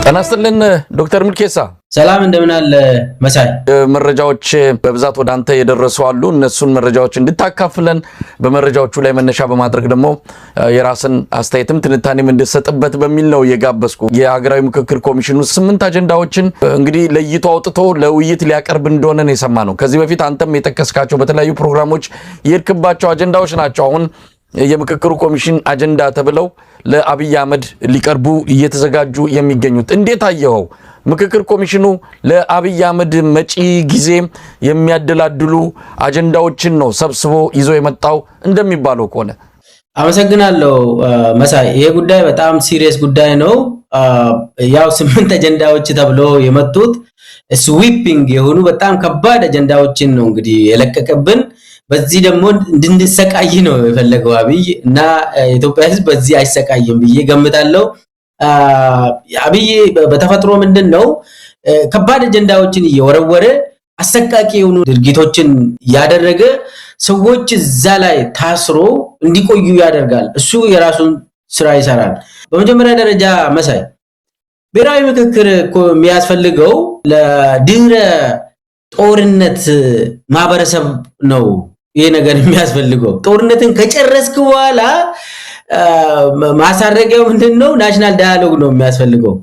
ተናስተልን ዶክተር ምልኬሳ ሰላም እንደምን አለ መሳይ መረጃዎች በብዛት ወደ አንተ የደረሱ አሉ እነሱን መረጃዎች እንድታካፍለን በመረጃዎቹ ላይ መነሻ በማድረግ ደግሞ የራስን አስተያየትም ትንታኔም እንድሰጥበት በሚል ነው የጋበዝኩ የሀገራዊ ምክክር ኮሚሽኑ 8 አጀንዳዎችን እንግዲህ ለይቶ አውጥቶ ለውይይት ሊያቀርብ እንደሆነ ነው የሰማነው ከዚህ በፊት አንተም የተከስካቸው በተለያዩ ፕሮግራሞች የርክባቸው አጀንዳዎች ናቸው አሁን የምክክሩ ኮሚሽን አጀንዳ ተብለው ለአብይ አህመድ ሊቀርቡ እየተዘጋጁ የሚገኙት እንዴት አየው ምክክር ኮሚሽኑ ለአብይ አህመድ መጪ ጊዜ የሚያደላድሉ አጀንዳዎችን ነው ሰብስቦ ይዞ የመጣው እንደሚባለው ከሆነ አመሰግናለሁ መሳይ ይሄ ጉዳይ በጣም ሲሪየስ ጉዳይ ነው ያው 8 አጀንዳዎች ተብሎ የመጡት ስዊፒንግ የሆኑ በጣም ከባድ አጀንዳዎችን ነው እንግዲህ የለቀቀብን በዚህ ደግሞ እንድንሰቃይ ነው የፈለገው አብይ እና ኢትዮጵያ ህዝብ በዚህ አይሰቃይም ብዬ ገምታለሁ አብይ በተፈጥሮ ምንድነው ከባድ አጀንዳዎችን እየወረወረ አሰቃቂ የሆኑ ድርጊቶችን ያደረገ ሰዎች እዛ ላይ ታስሮ እንዲቆዩ ያደርጋል እሱ የራሱን ስራ ይሰራል በመጀመሪያ ደረጃ መሳይ ብሔራዊ ምክክር የሚያስፈልገው ለድህረ ጦርነት ማህበረሰብ ነው ይሄ ነገር የሚያስፈልገው ጦርነትን ከጨረስክ በኋላ ማሳረጊያው ምንድነው ናሽናል ዳያሎግ ነው የሚያስፈልገው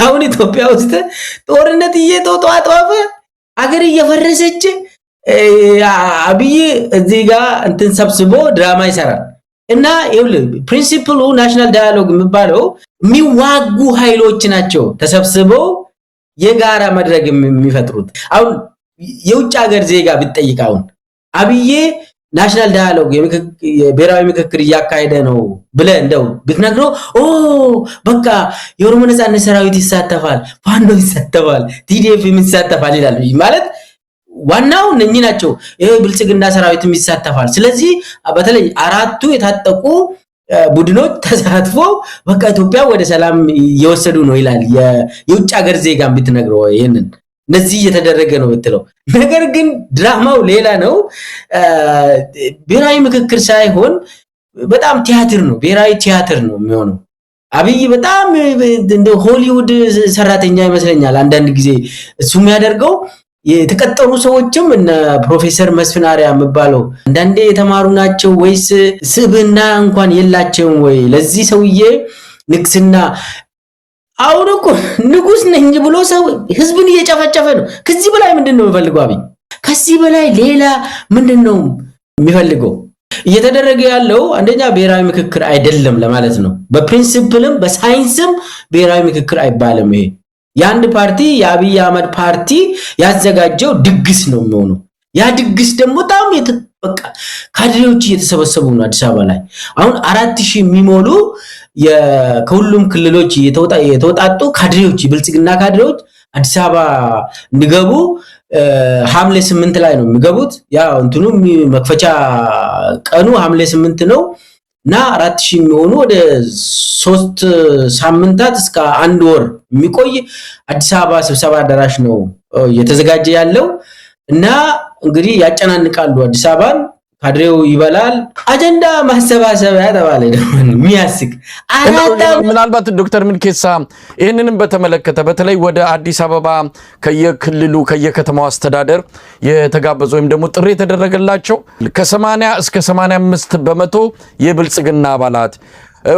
አሁን ኢትዮጵያ ውስጥ ጦርነት እየተጧጧፈ አገር እየፈረሰች አብይ እዚህ ጋር እንትን ሰብስቦ ድራማ ይሰራል እና ይኸውልህ ፕሪንሲፕሉ ናሽናል ዳያሎግ የሚባለው የሚዋጉ ኃይሎች ናቸው ተሰብስበው የጋራ መድረክ የሚፈጥሩት አሁን የውጭ ሀገር ዜጋ ቢጠይቃው አብይ ናሽናል ዳያሎግ የብሔራዊ ምክክር ያካሄደ ነው ብለ እንደው ብትነግረው ኦ በቃ የኦሮሞ ነጻነት ሰራዊት ይሳተፋል ፋኖ ይሳተፋል ቲዲኤፍ ይሳተፋል ይላል ማለት ዋናው እነኚህ ናቸው ይሄ ብልጽግና ሰራዊትም ይሳተፋል ስለዚህ በተለይ አራቱ የታጠቁ ቡድኖች ተሳትፎ በቃ ኢትዮጵያ ወደ ሰላም እየወሰዱ ነው ይላል የውጭ ሀገር ዜጋም ብትነግረው ይሄንን ነዚህ እየተደረገ ነው ብትለው ነገር ግን ድራማው ሌላ ነው ብሔራዊ ምክክር ሳይሆን በጣም ቲያትር ነው ብሔራዊ ቲያትር ነው የሚሆነው አብይ በጣም እንደ ሆሊውድ ሰራተኛ ይመስለኛል አንዳንድ ጊዜ እሱ የሚያደርገው የተቀጠሩ ሰዎችም እነ ፕሮፌሰር መስፍን አርአያ የሚባለው አንዳንዴ የተማሩ ናቸው ወይስ ስብና እንኳን የላቸውም ወይ ለዚህ ሰውዬ ንግስና አሁን እኮ ንጉስ ነኝ ብሎ ሰው ህዝብን እየጨፈጨፈ ነው ከዚህ በላይ ምንድነው የሚፈልገው አብይ ከዚህ በላይ ሌላ ምንድነው የሚፈልገው እየተደረገ ያለው አንደኛ ብሔራዊ ምክክር አይደለም ለማለት ነው በፕሪንሲፕልም በሳይንስም ብሔራዊ ምክክር አይባልም ይሄ ያንድ ፓርቲ የአብይ አህመድ ፓርቲ ያዘጋጀው ድግስ ነው የሚሆነው ያ ድግስ ደግሞ በጣም በቃ ካድሬዎች እየተሰበሰቡ ነው አዲስ አበባ ላይ አሁን 4000 የሚሞሉ ከሁሉም ክልሎች የተወጣጡ ካድሬዎች ብልጽግና ካድሬዎች አዲስ አበባ እንዲገቡ ሐምሌ 8 ላይ ነው የሚገቡት ያው እንትኑ መክፈቻ ቀኑ ሐምሌ 8 ነው እና 4000 የሚሆኑ ወደ 3 ሳምንታት እስከ 1 ወር የሚቆይ አዲስ አበባ ስብሰባ አዳራሽ ነው የተዘጋጀ ያለው እና እንግዲህ ያጨናንቃሉ አዲስ አበባን ካድሬው ይበላል አጀንዳ ማሰባሰቢያ ተባለ የሚያስቅ ምናልባት ዶክተር ምልኬሳ ይሄንንም በተመለከተ በተለይ ወደ አዲስ አበባ ከየክልሉ ከየከተማው አስተዳደር የተጋበዙ ወይም ደግሞ ጥሪ የተደረገላቸው ከ80 እስከ 85 በመቶ የብልጽግና አባላት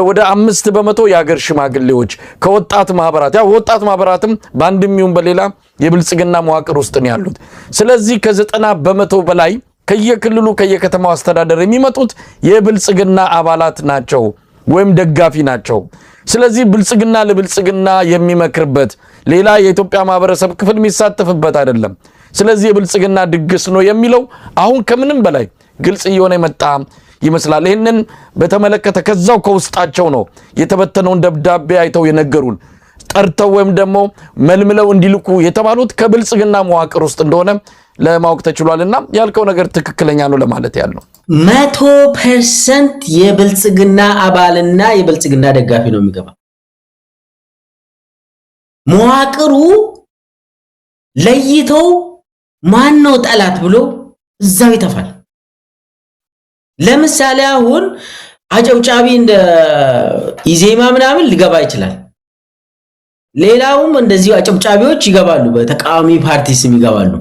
ወደ 5 በመቶ የሀገር ሽማግሌዎች ከወጣት ማህበራት ያው ወጣት ማህበራትም ባንድም ይሁን በሌላ የብልጽግና መዋቅር ውስጥ ነው ያሉት ስለዚህ ከ90 በመቶ በላይ ከየክልሉ ከየከተማው አስተዳደር የሚመጡት የብልጽግና አባላት ናቸው ወይም ደጋፊ ናቸው ስለዚህ ብልጽግና ለብልጽግና የሚመክርበት ሌላ የኢትዮጵያ ማህበረሰብ ክፍል የሚሳተፍበት አይደለም ስለዚህ የብልጽግና ድግስ ነው የሚለው አሁን ከምንም በላይ ግልጽ እየሆነ የመጣ ይመስላል ይሄንን በተመለከተ ከዛው ከውስጣቸው ነው የተበተነውን ደብዳቤ አይተው የነገሩን ጠርተው ወይም ደግሞ መልምለው እንዲልኩ የተባሉት ከብልጽግና መዋቅር ውስጥ እንደሆነ ለማወቅ ተችሏልና ያልከው ነገር ትክክለኛ ነው ለማለት ያለው 100% የብልጽግና አባልና የብልጽግና ደጋፊ ነው የሚገባ መዋቅሩ ለይተው ማን ነው ጠላት ብሎ እዛው ይተፋል ለምሳሌ አሁን አጨብጫቢ እንደ ኢዜማ ምናምን ሊገባ ይችላል ሌላውም እንደዚህ አጨብጫቢዎች ይገባሉ፣ በተቃዋሚ ፓርቲ ስም ይገባሉ።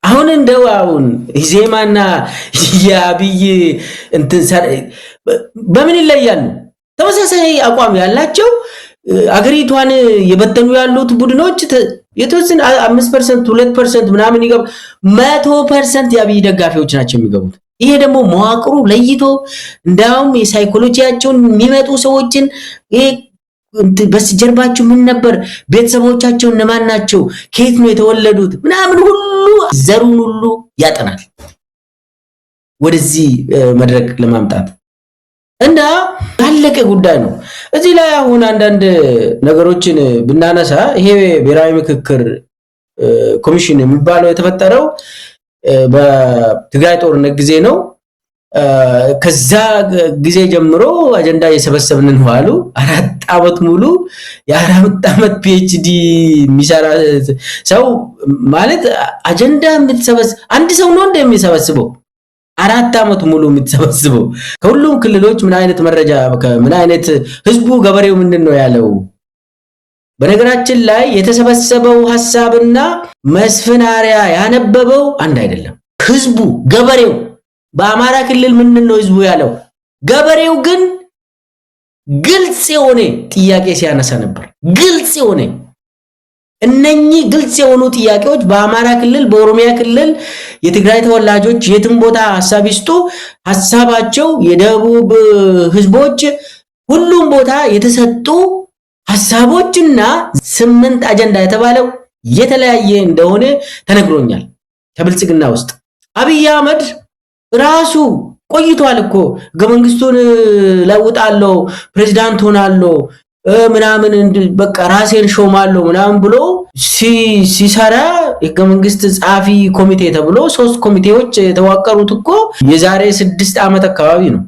አሁን እንደው አሁን ኢዜማና የአብይ እንትን በምን ይለያሉ? ተመሳሳይ አቋም ያላቸው አገሪቷን የበተኑ ያሉት ቡድኖች የተወሰነ 5% 2% ምናምን ይገቡ 100% የአብይ ደጋፊዎች ናቸው የሚገቡት። ይሄ ደግሞ መዋቅሩ ለይቶ እንዳውም የሳይኮሎጂያቸውን የሚመጡ ሰዎችን ይሄ በስጀርባቸው ምን ነበር፣ ቤተሰቦቻቸው እነማን ናቸው፣ ከየት ነው የተወለዱት ምናምን ሁሉ ዘሩን ሁሉ ያጠናል ወደዚህ መድረክ ለማምጣት እና ያለቀ ጉዳይ ነው። እዚህ ላይ አሁን አንዳንድ ነገሮችን ብናነሳ ይሄ ብሔራዊ ምክክር ኮሚሽን የሚባለው የተፈጠረው በትግራይ ጦርነት ጊዜ ነው። ከዛ ጊዜ ጀምሮ አጀንዳ እየሰበሰብን ነው አሉ። 4 ዓመት ሙሉ የ4 ዓመት ፒኤችዲ የሚሰራ ሰው ማለት አጀንዳ የምትሰበስብ አንድ ሰው ነው እንደሚሰበስበው 4 ዓመት ሙሉ የምትሰበስበው ከሁሉም ክልሎች ምን አይነት መረጃ ምን አይነት ህዝቡ ገበሬው ምንድነው ያለው? በነገራችን ላይ የተሰበሰበው ሐሳብና መስፍን አርአያ ያነበበው አንድ አይደለም። ህዝቡ ገበሬው በአማራ ክልል ምንድነው ህዝቡ ያለው? ገበሬው ግን ግልጽ የሆነ ጥያቄ ሲያነሳ ነበር። ግልጽ የሆነ እነኚህ ግልጽ የሆኑ ጥያቄዎች በአማራ ክልል በኦሮሚያ ክልል የትግራይ ተወላጆች የትም ቦታ ሐሳብ ይስጡ፣ ሐሳባቸው የደቡብ ህዝቦች ሁሉም ቦታ የተሰጡ ሐሳቦችና 8 አጀንዳ የተባለው የተለያየ እንደሆነ ተነግሮኛል። ከብልጽግና ውስጥ አብይ አህመድ ራሱ ቆይቷል እኮ ህገ መንግስቱን ለውጣለሁ ፕሬዝዳንት ሆናለሁ ምናምን በቃ ራሴን ሾማለሁ ምናምን ብሎ ሲሰራ ህገ መንግስት ጻፊ ኮሚቴ ተብሎ 3 ኮሚቴዎች የተዋቀሩት እኮ የዛሬ 6 ዓመት አካባቢ ነው።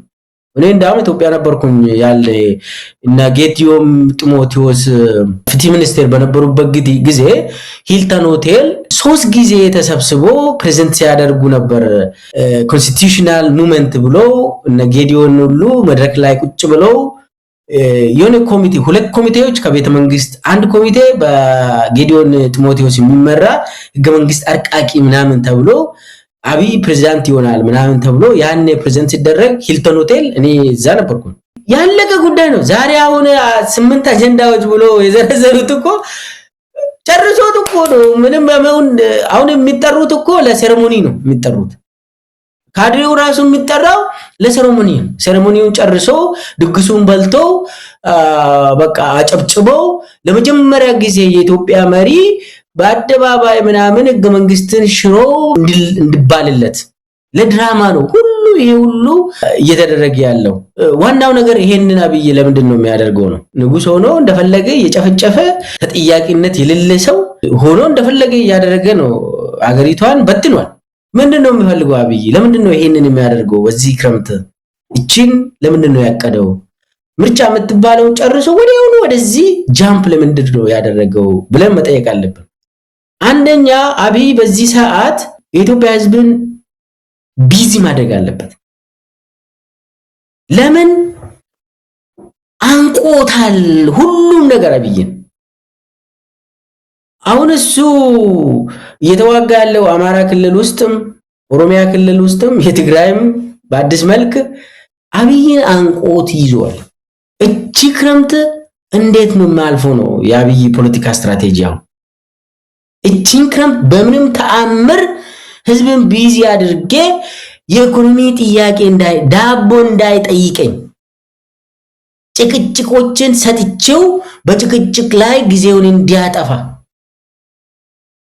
እኔ እንዳውም ኢትዮጵያ ነበርኩኝ ያለ እና ጌዲዮም ጢሞቴዎስ ፍትህ ሚኒስቴር በነበሩበት ጊዜ ሂልተን ሆቴል 3 ጊዜ ተሰብስቦ ፕሬዘንት ሲያደርጉ ነበር። ኮንስቲቱሽናል ሙቭመንት ብሎ እና ጌዲዮን ሁሉ መድረክ ላይ ቁጭ ብለው የሆነ ኮሚቴ 2 ኮሚቴዎች ከቤተ መንግስት አንድ ኮሚቴ በጌዲዮን ጢሞቴዎስ የሚመራ ህገ መንግስት አርቃቂ ምናምን ተብሎ አብይ ፕሬዝዳንት ይሆናል ምናምን ተብሎ ያኔ ፕሬዘንት ሲደረግ ሂልተን ሆቴል እኔ እዛ ነበርኩ። ያለቀ ጉዳይ ነው። ዛሬ አሁን 8 አጀንዳዎች ብሎ የዘረዘሩት እኮ ጨርሶት እኮ ነው። ምንም አሁን የሚጠሩት እኮ ለሴሬሞኒ ነው የሚጠሩት። ካድሬው ራሱ የሚጠራው ለሴሬሞኒ ነው። ሴሬሞኒውን ጨርሶ ድግሱን በልቶ በቃ አጨብጭበው ለመጀመሪያ ጊዜ የኢትዮጵያ መሪ በአደባባይ ምናምን ህገ መንግስትን ሽሮ እንድባልለት ለድራማ ነው ሁሉ ይሄ ሁሉ እየተደረገ ያለው። ዋናው ነገር ይሄንን አብይ ለምንድን ነው የሚያደርገው ነው? ንጉስ ሆኖ እንደፈለገ እየጨፈጨፈ ተጥያቂነት የሌለ ሰው ሆኖ እንደፈለገ እያደረገ ነው። አገሪቷን በትኗል። ምንድን ነው የሚፈልገው አብይ? ለምንድን ነው ይሄንን የሚያደርገው? በዚህ ክረምት እቺን ለምንድን ነው ያቀደው? ምርጫ የምትባለው ጨርሶ ወዲያውኑ ወደዚህ ጃምፕ ለምንድን ነው ያደረገው ብለን መጠየቅ አለብን። አንደኛ አብይ በዚህ ሰዓት የኢትዮጵያ ህዝብን ቢዚ ማድረግ አለበት። ለምን አንቆታል ሁሉም ነገር አብይን። አሁን እሱ እየተዋጋ ያለው አማራ ክልል ውስጥም ኦሮሚያ ክልል ውስጥም የትግራይም በአዲስ መልክ አብይን አንቆት ይዟል። እቺ ክረምት እንዴት ነው የማልፈው ነው የአብይ ፖለቲካ ስትራቴጂ። አሁን እቺን ክረምት በምንም ተአምር ህዝብን ቢዚ አድርጌ የኢኮኖሚ ጥያቄ ዳቦ እንዳይጠይቀኝ ጭቅጭቆችን ሰጥቼው በጭቅጭቅ ላይ ጊዜውን እንዲያጠፋ።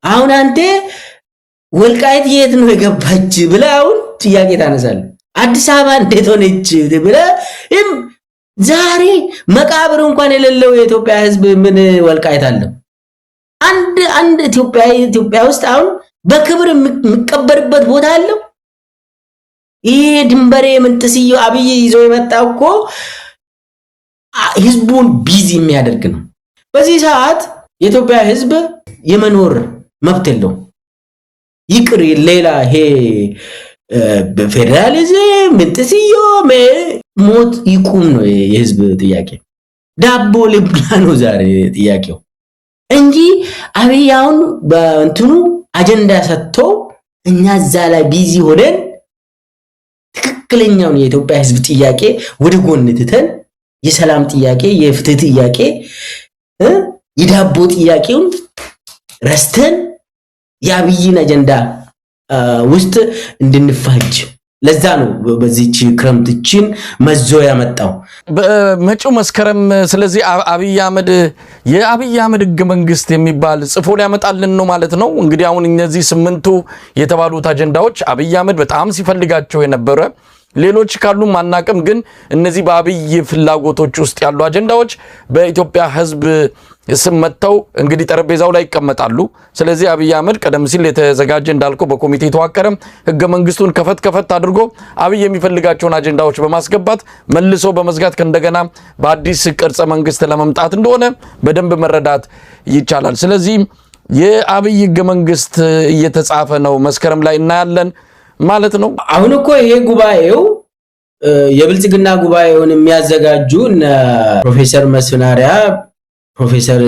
አሁን አንተ ወልቃይት የት ነው የገባች ብለህ አሁን ጥያቄ ታነሳለህ። አዲስ አበባ እንዴት ሆነች ብለህ ዛሬ መቃብር እንኳን የሌለው የኢትዮጵያ ህዝብ ምን ወልቃይት አለው? አንድ ኢትዮጵያ ውስጥ አሁን በክብር የሚቀበርበት ቦታ አለው? ይሄ ድንበሬ ምንጥስዮ አብይ ይዞ የመጣው እኮ ህዝቡን ቢዚ የሚያደርግ ነው። በዚህ ሰዓት የኢትዮጵያ ህዝብ የመኖር መብት የለውም። ይቅር ሌላ ይሄ በፌደራሊዝም ምንጥስዮ ሞት ይቁም ነው የህዝብ ጥያቄ። ዳቦ ልብላ ነው ዛሬ ጥያቄው እንጂ አብይ አሁን በእንትኑ አጀንዳ ሰጥቶ እኛ እዛ ላይ ቢዚ ሆነን ትክክለኛውን የኢትዮጵያ ህዝብ ጥያቄ ወደ ጎን ትተን የሰላም ጥያቄ የፍትህ ጥያቄ የዳቦ ጥያቄውን ረስተን የአብይን አጀንዳ ውስጥ እንድንፋጅ ለዛ ነው በዚህች ክረምትችን መዞ ያመጣው በመጪው መስከረም። ስለዚህ አብይ አህመድ የአብይ አህመድ ህገ መንግስት የሚባል ጽፎ ሊያመጣልን ነው ማለት ነው። እንግዲህ አሁን እነዚህ 8ቱ የተባሉት አጀንዳዎች አብይ አህመድ በጣም ሲፈልጋቸው የነበረ ሌሎች ካሉ ማናቀም፣ ግን እነዚህ በአብይ ፍላጎቶች ውስጥ ያሉ አጀንዳዎች በኢትዮጵያ ህዝብ ስም መጥተው እንግዲህ ጠረጴዛው ላይ ይቀመጣሉ። ስለዚህ አብይ አህመድ ቀደም ሲል የተዘጋጀ እንዳልከው በኮሚቴ የተዋቀረ ህገ መንግስቱን ከፈት አድርጎ አብይ የሚፈልጋቸውን አጀንዳዎች በማስገባት መልሶ በመዝጋት ከእንደገና በአዲስ ቅርጸ መንግስት ለመምጣት እንደሆነ በደንብ መረዳት ይቻላል። ስለዚህ የአብይ ህገ መንግስት እየተጻፈ ነው፣ መስከረም ላይ እናያለን ማለት ነው። አሁን እኮ ይሄ ጉባኤው የብልጽግና ጉባኤውን የሚያዘጋጁ ፕሮፌሰር መስፍን አርአያ ፕሮፌሰር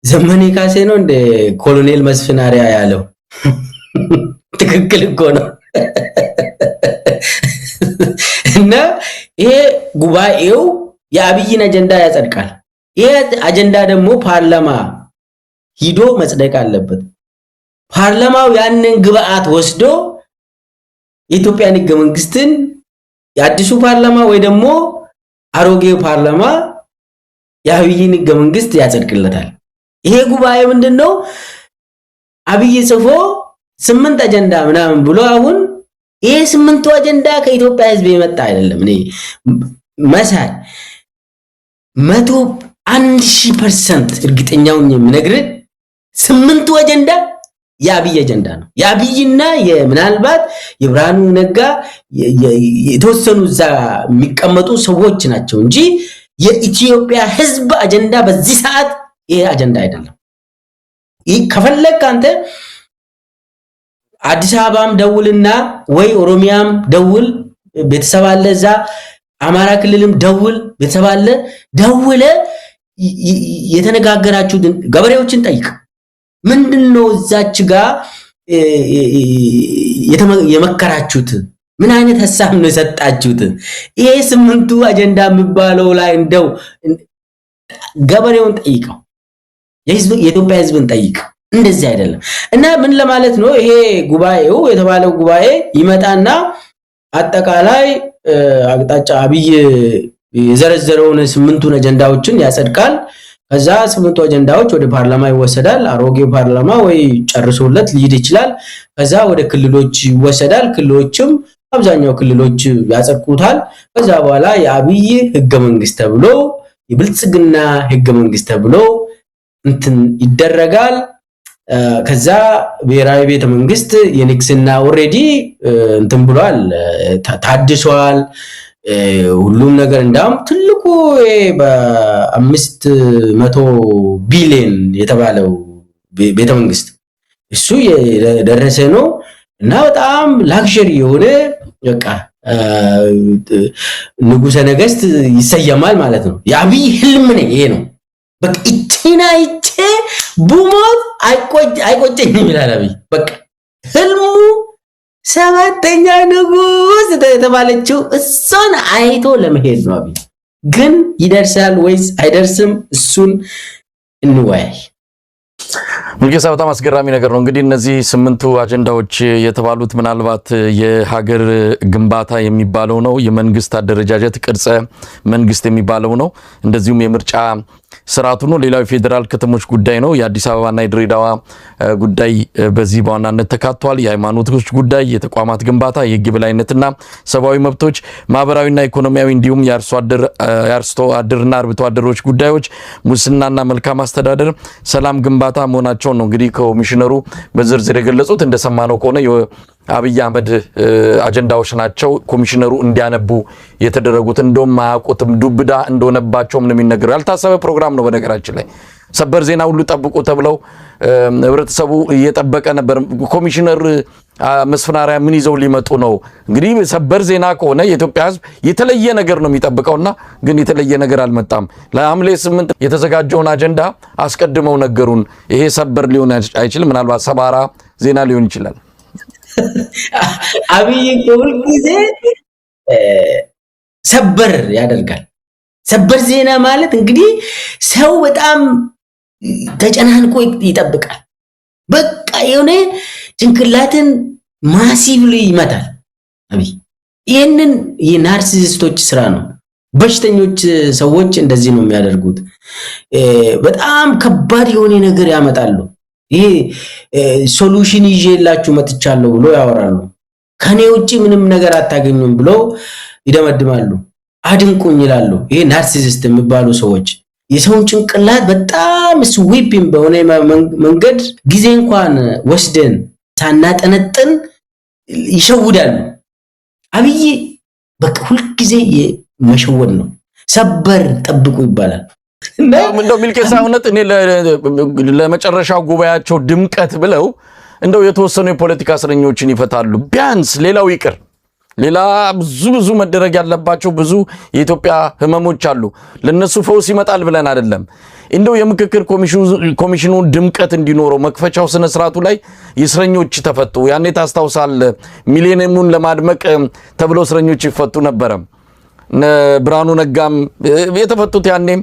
ዘመኔ ካሴ ነው እንደ ኮሎኔል መስፍን አርአያ ያለው ትክክል እኮ ነው። እና ይሄ ጉባኤው የአብይን አጀንዳ ያጸድቃል። ይሄ አጀንዳ ደግሞ ፓርላማ ሂዶ መጽደቅ አለበት። ፓርላማው ያንን ግብአት ወስዶ የኢትዮጵያን ህገ መንግስትን የአዲሱ ፓርላማ ወይ ደግሞ አሮጌው ፓርላማ የአብይን ህገ መንግስት ያጸድቅለታል። ይሄ ጉባኤ ምንድነው አብይ ጽፎ 8 አጀንዳ ምናምን ብሎ አሁን ይሄ 8ቱ አጀንዳ ከኢትዮጵያ ህዝብ የመጣ አይደለም። እኔ መሳይ 101% እርግጠኛውን የምነግርህ 8ቱ አጀንዳ የአብይ አጀንዳ ነው። የአብይና ምናልባት የብርሃኑ ነጋ የተወሰኑ እዛ የሚቀመጡ ሰዎች ናቸው እንጂ የኢትዮጵያ ህዝብ አጀንዳ በዚህ ሰዓት ይሄ አጀንዳ አይደለም። ከፈለክ አንተ አዲስ አበባም ደውልና ወይ ኦሮሚያም ደውል ቤተሰብ አለ እዛ፣ አማራ ክልልም ደውል ቤተሰብ አለ፣ ደውለ የተነጋገራችሁትን ገበሬዎችን ጠይቅ። ምንድነው እዛች ጋር የመከራችሁት? ምን አይነት ሐሳብ ነው የሰጣችሁት? ይሄ 8ቱ አጀንዳ የሚባለው ላይ እንደው ገበሬውን ጠይቀው፣ የኢትዮጵያ ህዝብን ጠይቅ። እንደዚህ አይደለም። እና ምን ለማለት ነው ይሄ ጉባኤው የተባለው ጉባኤ ይመጣና አጠቃላይ አቅጣጫ አብይ የዘረዘረውን 8ቱን አጀንዳዎችን ያጸድቃል። ከዛ 8ቱ አጀንዳዎች ወደ ፓርላማ ይወሰዳል። አሮጌው ፓርላማ ወይ ጨርሶለት ሊሄድ ይችላል። ከዛ ወደ ክልሎች ይወሰዳል። ክልሎችም አብዛኛው ክልሎች ያጸድቁታል። ከዛ በኋላ የአብይ ህገ መንግስት ተብሎ የብልጽግና ህገ መንግስት ተብሎ እንትን ይደረጋል። ከዛ ብሔራዊ ቤተ መንግስት የንግስና ኦሬዲ እንትን ብሏል፣ ታድሷል። ሁሉም ነገር እንዳውም ትልቁ በ500 ቢሊዮን የተባለው ቤተ መንግስት እሱ የደረሰ ነው እና በጣም ላክዠሪ የሆነ በቃ ንጉሰ ነገስት ይሰየማል ማለት ነው። የአብይ ህልም ነው ይሄ ነው። በቃ እቺ ቡሞት አይቆጨኝም ይላል አብይ። በቃ ህልሙ 7ኛ ንጉስ የተባለችው እሷን አይቶ ለመሄድ ነው አብይ። ግን ይደርሳል ወይስ አይደርስም? እሱን እንወያይ። ሙልጌታ በጣም አስገራሚ ነገር ነው። እንግዲህ እነዚህ 8ቱ አጀንዳዎች የተባሉት ምናልባት የሀገር ግንባታ የሚባለው ነው፣ የመንግስት አደረጃጀት ቅርጸ መንግስት የሚባለው ነው፣ እንደዚሁም የምርጫ ስርዓቱ ነው። ሌላው የፌዴራል ከተሞች ጉዳይ ነው። የአዲስ አበባና የድሬዳዋ ጉዳይ በዚህ በዋናነት ተካቷል። የሃይማኖቶች ጉዳይ፣ የተቋማት ግንባታ፣ የህግ የበላይነትና ሰብአዊ መብቶች፣ ማህበራዊና ኢኮኖሚያዊ እንዲሁም የአርሶ አደርና አርብቶ አደሮች ጉዳዮች፣ ሙስናና መልካም አስተዳደር፣ ሰላም ግንባታ መሆናቸውን ነው እንግዲህ ኮሚሽነሩ በዝርዝር የገለጹት። እንደሰማነው ከሆነ የአብይ አህመድ አጀንዳዎች ናቸው ኮሚሽነሩ እንዲያነቡ የተደረጉት። እንደውም ማያውቁትም ዱብዳ እንደሆነባቸው ምን የሚነገር ያልታሰበ ፕሮግራም ነው። በነገራችን ላይ ሰበር ዜና ሁሉ ጠብቁ ተብለው ህብረተሰቡ እየጠበቀ ነበር። ኮሚሽነር መስፈናሪያ ምን ይዘው ሊመጡ ነው? እንግዲህ ሰበር ዜና ከሆነ የኢትዮጵያ ሕዝብ የተለየ ነገር ነው የሚጠብቀውና ግን የተለየ ነገር አልመጣም። ለሐምሌ 8 የተዘጋጀውን አጀንዳ አስቀድመው ነገሩን። ይሄ ሰበር ሊሆን አይችልም፣ ምናልባት ሰባራ ዜና ሊሆን ይችላል። አብይ ሁል ጊዜ ሰበር ያደርጋል። ሰበር ዜና ማለት እንግዲህ ሰው በጣም ተጨናንቆ ይጠብቃል። በቃ የሆነ ጭንቅላትን ማሲቭሊ ይመታል። አብይ ይሄንን የናርሲሲስቶች ስራ ነው። በሽተኞች ሰዎች እንደዚህ ነው የሚያደርጉት። በጣም ከባድ የሆነ ነገር ያመጣሉ። ይሄ ሶሉሽን ይዤላችሁ መጥቻለሁ ብሎ ያወራሉ። ከኔ ውጪ ምንም ነገር አታገኙም ብሎ ይደመድማሉ። አድንቁኝ ይላሉ። ይሄ ናርሲሲስት የሚባሉ ሰዎች የሰውን ጭንቅላት በጣም ስዊፒንግ በሆነ መንገድ ጊዜ እንኳን ወስደን ሳናጠነጥን ይሸውዳሉ። አብይ በቃ ሁሉ ጊዜ መሸወድ ነው። ሰበር ጠብቁ ይባላል። እንደው ሚልኬሳ እውነት እኔ ለመጨረሻው ጉባኤያቸው ድምቀት ብለው እንደው የተወሰኑ የፖለቲካ እስረኞችን ይፈታሉ። ቢያንስ ሌላው ይቅር፣ ሌላ ብዙ መደረግ ያለባቸው ብዙ የኢትዮጵያ ህመሞች አሉ። ለነሱ ፈውስ ይመጣል ብለን አይደለም። እንደው የምክክር ኮሚሽኑ ድምቀት እንዲኖረው መክፈቻው ስነ ስርዓቱ ላይ እስረኞች ተፈቱ። ያኔ ታስታውሳል፣ ሚሊኒየሙን ለማድመቅ ተብሎ እስረኞች ይፈቱ ነበረ። ብርሃኑ ነጋም የተፈቱት ያኔም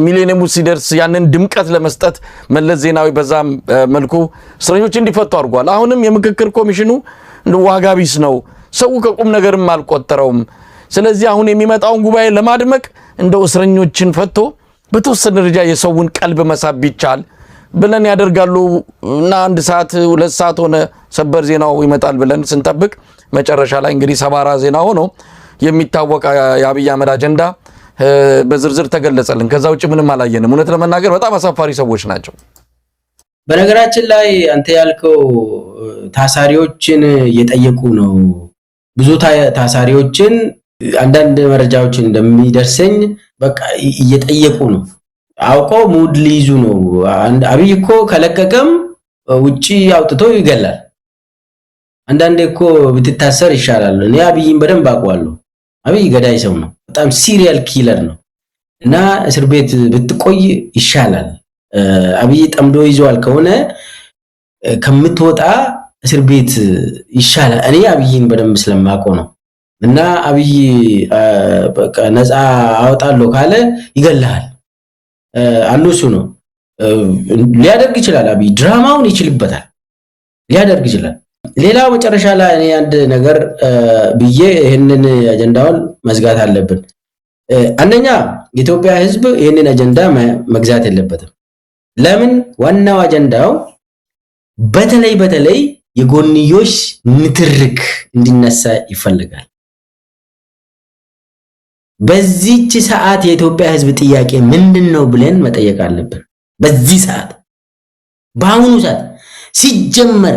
ሚሊኒየሙ ሲደርስ ያንን ድምቀት ለመስጠት መለስ ዜናዊ በዛም መልኩ እስረኞች እንዲፈቱ አድርጓል። አሁንም የምክክር ኮሚሽኑ ዋጋ ቢስ ነው። ሰው ከቁም ነገርም አልቆጠረውም። ስለዚህ አሁን የሚመጣውን ጉባኤ ለማድመቅ እንደው እስረኞችን ፈቶ በተወሰነ ደረጃ የሰውን ቀልብ መሳብ ቢቻል ብለን ያደርጋሉ እና 1 ሰዓት 2 ሰዓት ሆነ ሰበር ዜናው ይመጣል ብለን ስንጠብቅ መጨረሻ ላይ እንግዲህ ሰባራ ዜና ሆኖ የሚታወቅ የአብይ አህመድ አጀንዳ በዝርዝር ተገለጸልን። ከዛ ውጭ ምንም አላየንም። እውነት ለመናገር በጣም አሳፋሪ ሰዎች ናቸው። በነገራችን ላይ አንተ ያልከው ታሳሪዎችን እየጠየቁ ነው። ብዙ ታሳሪዎችን አንዳንድ መረጃዎችን እንደሚደርሰኝ በቃ እየጠየቁ ነው። አውቀው ሙድ ሊይዙ ነው። አብይ እኮ ከለቀቀም ውጪ አውጥቶ ይገላል። አንዳንዴ እኮ ብትታሰር ይሻላል። እኔ አብይን በደንብ አውቀዋለሁ። አብይ ገዳይ ሰው ነው። በጣም ሲሪየል ኪለር ነው እና እስር ቤት ብትቆይ ይሻላል። አብይ ጠምዶ ይዟል ከሆነ ከምትወጣ እስር ቤት ይሻላል። እኔ አብይን በደንብ ስለማውቀው ነው። እና አብይ በቃ ነፃ አወጣለሁ ካለ ይገላል። አንዱሱ ነው ሊያደርግ ይችላል። አብይ ድራማውን ይችልበታል፣ ሊያደርግ ይችላል። ሌላው መጨረሻ ላይ እኔ አንድ ነገር ብዬ ይሄንን አጀንዳውን መዝጋት አለብን። አንደኛ የኢትዮጵያ ሕዝብ ይሄንን አጀንዳ መግዛት የለበትም። ለምን? ዋናው አጀንዳው በተለይ የጎንዮሽ ንትርክ እንዲነሳ ይፈልጋል። በዚህች ሰዓት የኢትዮጵያ ሕዝብ ጥያቄ ምንድነው ብለን መጠየቅ አለብን። በዚህ ሰዓት በአሁኑ ሰዓት ሲጀመር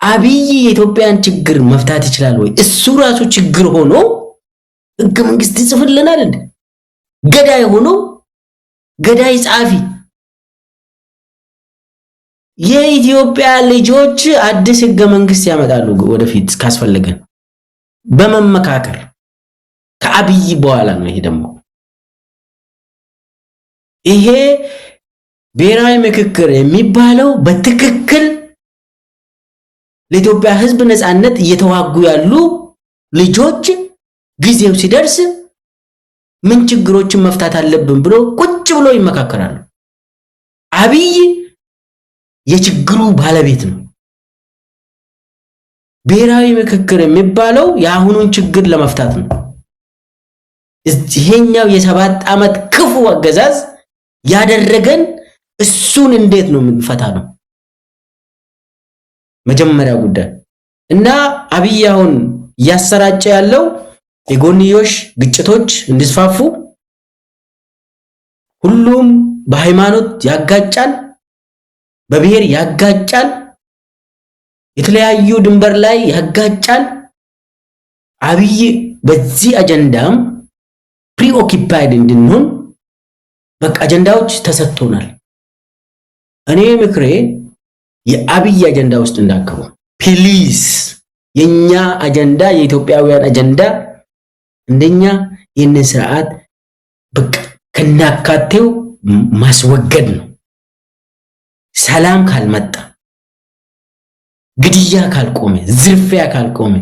አብይ የኢትዮጵያን ችግር መፍታት ይችላል ወይ? እሱ ራሱ ችግር ሆኖ ህገ መንግስት ይጽፍልናል እንዴ? ገዳይ ሆኖ ገዳይ ጻፊ። የኢትዮጵያ ልጆች አዲስ ህገ መንግስት ያመጣሉ ወደፊት ካስፈለገን በመመካከር ከአብይ በኋላ ነው። ይሄ ብሔራዊ ምክክር የሚባለው በትክክል ለኢትዮጵያ ህዝብ ነፃነት እየተዋጉ ያሉ ልጆች ጊዜው ሲደርስ ምን ችግሮችን መፍታት አለብን ብሎ ቁጭ ብሎ ይመካከራሉ። አብይ የችግሩ ባለቤት ነው። ብሔራዊ ምክክር የሚባለው የአሁኑን ችግር ለመፍታት ነው። ይሄኛው የ7 ዓመት ክፉ አገዛዝ ያደረገን እሱን እንዴት ነው የምንፈታ ነው መጀመሪያ ጉዳይ። እና አብይ አሁን ያሰራጨ ያለው የጎንዮሽ ግጭቶች እንዲስፋፉ፣ ሁሉም በሃይማኖት ያጋጫል፣ በብሔር ያጋጫል፣ የተለያዩ ድንበር ላይ ያጋጫል። አብይ በዚህ አጀንዳም ፕሪኦኪፓይድ እንድንሆን በቃ አጀንዳዎች ተሰጥቶናል። እኔ ምክሬ የአብይ አጀንዳ ውስጥ እንዳከቡ ፕሊዝ የኛ አጀንዳ የኢትዮጵያውያን አጀንዳ እንደኛ ይህንን ስርዓት በቃ ከናካቴው ማስወገድ ነው። ሰላም ካልመጣ፣ ግድያ ካልቆመ፣ ዝርፊያ ካልቆመ፣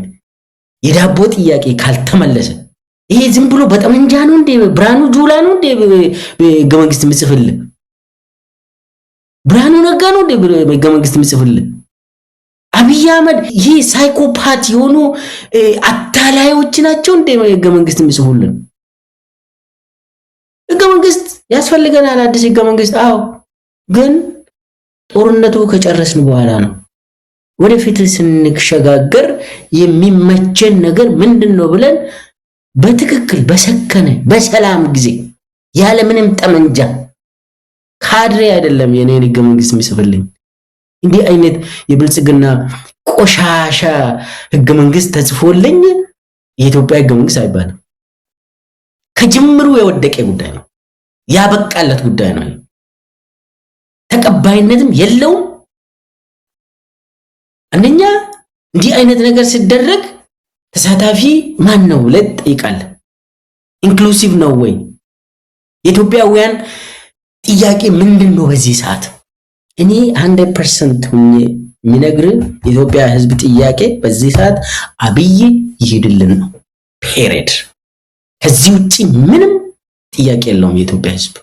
የዳቦ ጥያቄ ካልተመለሰ ይሄ ዝም ብሎ በጠመንጃ ነው እንደ ብርሃኑ ጁላ ነው እንደ ህገ መንግስት ምጽፍልህ? ብርሃኑ ነጋ ነው እንደ ህገ መንግስት ምጽፍልህ? አብይ አህመድ ይሄ ሳይኮፓት የሆኑ አታላዮች ናቸው እንደ ህገ መንግስት ምጽፉልን? ህገ መንግስት ያስፈልገናል፣ አዲስ ህገ መንግስት። አዎ፣ ግን ጦርነቱ ከጨረስን በኋላ ነው። ወደፊት ስንሸጋገር የሚመቸን ነገር ምንድነው ብለን በትክክል በሰከነ በሰላም ጊዜ ያለ ምንም ጠመንጃ ካድሬ አይደለም የኔን ህገ መንግስት የሚጽፍልኝ። እንዲህ አይነት የብልጽግና ቆሻሻ ህገ መንግስት ተጽፎልኝ የኢትዮጵያ ህገ መንግስት አይባልም። ከጅምሩ የወደቀ ጉዳይ ነው፣ ያበቃለት ጉዳይ ነው። ተቀባይነትም የለውም። አንደኛ እንዲህ አይነት ነገር ሲደረግ ተሳታፊ ማን ነው ብለህ ትጠይቃለህ። ኢንክሉሲቭ ነው ወይ? የኢትዮጵያውያን ጥያቄ ምንድነው በዚህ ሰዓት? እኔ 100% ሆኜ የሚነግርህ የኢትዮጵያ ህዝብ ጥያቄ በዚህ ሰዓት አብይ ይሄድልን ነው። ፔሬድ። ከዚህ ውጪ ምንም ጥያቄ የለውም የኢትዮጵያ ህዝብ።